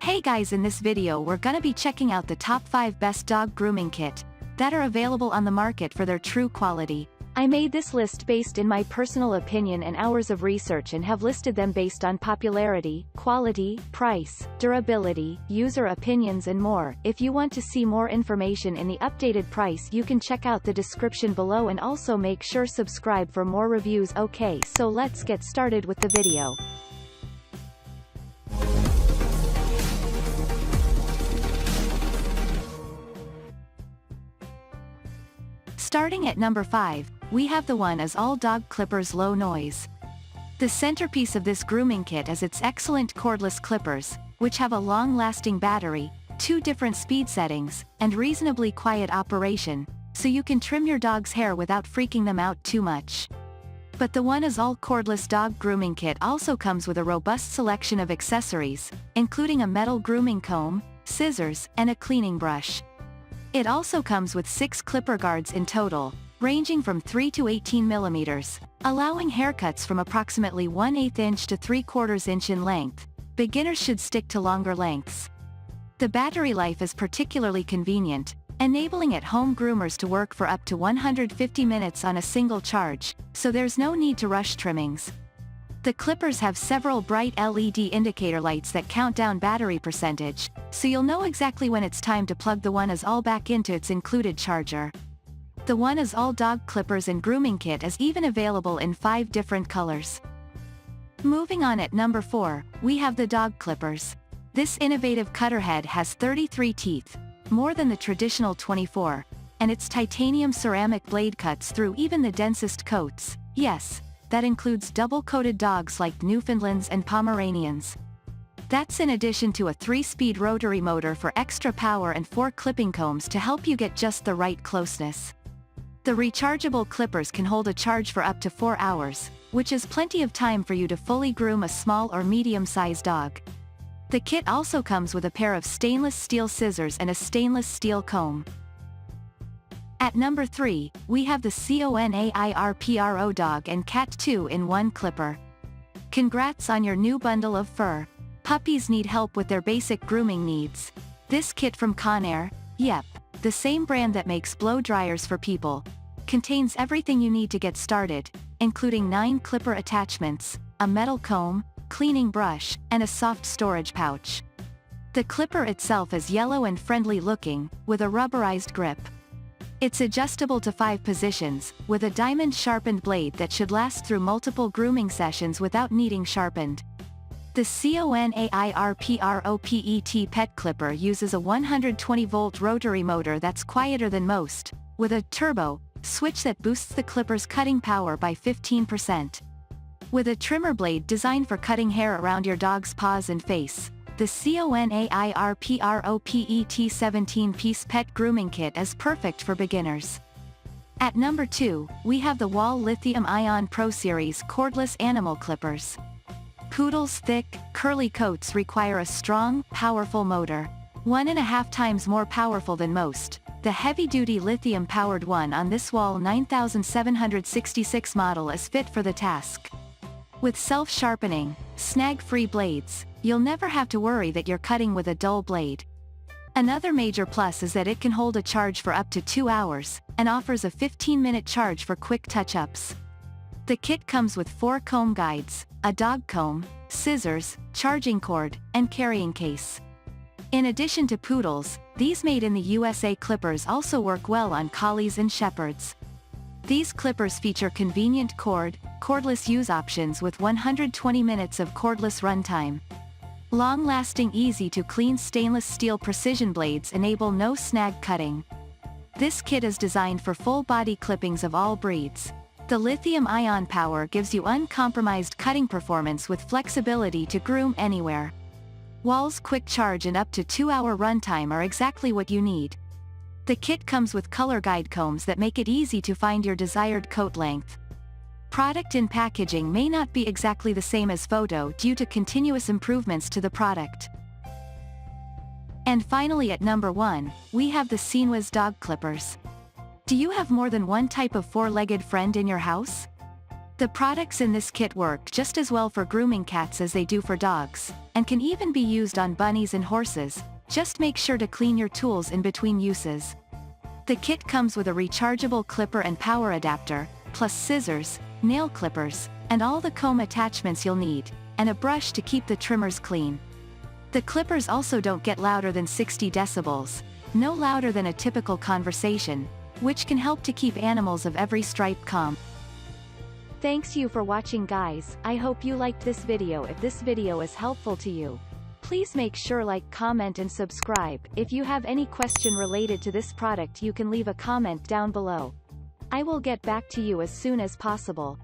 Hey guys, in this video we're gonna be checking out the top 5 best dog grooming kit that are available on the market for their true quality. I made this list based in my personal opinion and hours of research and have listed them based on popularity, quality, price, durability, user opinions and more. If you want to see more information in the updated price, you can check out the description below and also make sure subscribe for more reviews. Okay, so let's get started with the video. Starting at number 5, we have the oneisall Dog Clippers Low Noise. The centerpiece of this grooming kit is its excellent cordless clippers, which have a long-lasting battery, 2 different speed settings, and reasonably quiet operation, so you can trim your dog's hair without freaking them out too much. But the oneisall cordless dog grooming kit also comes with a robust selection of accessories, including a metal grooming comb, scissors, and a cleaning brush. It also comes with 6 clipper guards in total, ranging from 3 to 18 millimeters, allowing haircuts from approximately 1/8 inch to 3/4 inch in length. Beginners should stick to longer lengths. The battery life is particularly convenient, enabling at-home groomers to work for up to 150 minutes on a single charge, so there's no need to rush trimmings. The clippers have several bright LED indicator lights that count down battery percentage, so you'll know exactly when it's time to plug the oneisall back into its included charger. The oneisall Dog Clippers and Grooming Kit is even available in 5 different colors. Moving on at number 4, we have the Dog Clippers. This innovative cutter head has 33 teeth, more than the traditional 24, and its titanium ceramic blade cuts through even the densest coats. Yes, that includes double-coated dogs like Newfoundlands and Pomeranians. That's in addition to a 3-speed rotary motor for extra power and 4 clipping combs to help you get just the right closeness. The rechargeable clippers can hold a charge for up to 4 hours, which is plenty of time for you to fully groom a small or medium-sized dog. The kit also comes with a pair of stainless steel scissors and a stainless steel comb. At number 3, we have the CONAIRPRO Dog and Cat 2-in-1 Clipper. Congrats on your new bundle of fur. Puppies need help with their basic grooming needs. This kit from Conair, yep, the same brand that makes blow dryers for people, contains everything you need to get started, including 9 clipper attachments, a metal comb, cleaning brush, and a soft storage pouch. The clipper itself is yellow and friendly looking, with a rubberized grip. It's adjustable to 5 positions, with a diamond-sharpened blade that should last through multiple grooming sessions without needing sharpened. The CONAIRPRO PET Clipper uses a 120-volt rotary motor that's quieter than most, with a turbo switch that boosts the clipper's cutting power by 15%. With a trimmer blade designed for cutting hair around your dog's paws and face, the CONAIRPRO PET 17-piece pet grooming kit is perfect for beginners. At number 2, we have the Wahl Lithium-ion Pro Series Cordless Animal Clippers. Poodles' thick, curly coats require a strong, powerful motor. 1.5 times more powerful than most. The heavy-duty lithium-powered one on this Wahl 9766 model is fit for the task. With self-sharpening, snag-free blades, you'll never have to worry that you're cutting with a dull blade. Another major plus is that it can hold a charge for up to 2 hours, and offers a 15-minute charge for quick touch-ups. The kit comes with 4 comb guides, a dog comb, scissors, charging cord, and carrying case. In addition to poodles, these made in the USA clippers also work well on collies and shepherds. These clippers feature convenient cordless use options with 120 minutes of cordless runtime. Long-lasting, easy-to-clean stainless steel precision blades enable no snag cutting. This kit is designed for full-body clippings of all breeds. The lithium-ion power gives you uncompromised cutting performance with flexibility to groom anywhere. Wahl's quick charge and up to 2-hour runtime are exactly what you need. The kit comes with color guide combs that make it easy to find your desired coat length. Product in packaging may not be exactly the same as photo due to continuous improvements to the product. And finally at number 1, we have the Ceenwes Dog Clippers. Do you have more than one type of 4-legged friend in your house? The products in this kit work just as well for grooming cats as they do for dogs, and can even be used on bunnies and horses. Just make sure to clean your tools in between uses. The kit comes with a rechargeable clipper and power adapter, plus scissors, nail clippers, and all the comb attachments you'll need, and a brush to keep the trimmers clean. The clippers also don't get louder than 60 decibels, no louder than a typical conversation, which can help to keep animals of every stripe calm. Thanks you for watching, guys. I hope you liked this video. If this video is helpful to you, please make sure like, comment and subscribe. If you have any question related to this product, you can leave a comment down below. I will get back to you as soon as possible.